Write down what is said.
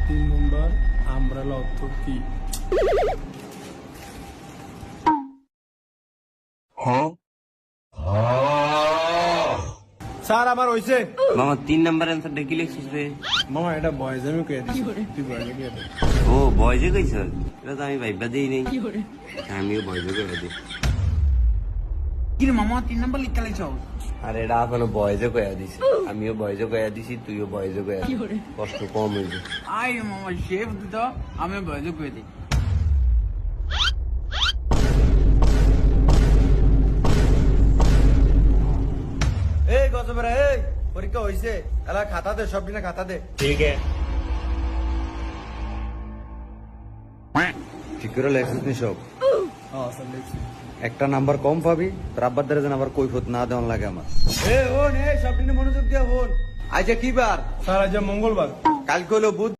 3 নম্বর umbrella অর্থ কি? Sir আমার হইছে। মামা 3 নাম্বার অ্যান্সারটা কি লিখছিস রে? মামা এটা বয়েজ আমি কয়ে দিছি, তুই বয়েজ কয়ে দে। ও বয়জে কইছ, এটা তো আমি ভাইবা দেই নাই। আমিও বয়জে কইরা দিই। কি রে মামা 3 নাম্বার লিখতে লাইছ? আর এটা এখনো বয়জে কইয়া দিছি, আমিও বয়জে কইয়া দিছি, তুইও বয়জে কইয়া দিস, কষ্ট কম হইবে। আই রে মামা শেফ দিত, আমি বয়জ কই দিই। এই গজবেরা, এই পরীক্ষা হইছে, এলা খাতা দে, সব দিনে খাতা দে। ঠিক আছে। ঠিক করে লেখছিস নি সব? হ্যাঁ স্যার লিখছি। একটা নাম্বার কম পাবি, তোর আব্বার দ্বারা যেন আবার কৈফত না দেওয়ান লাগে আমার। এ হন, এই সব দিনে মনোযোগ দিয়া হন। আজ কি বার? স্যার আজ মঙ্গলবার। কালকে হলো বুধ।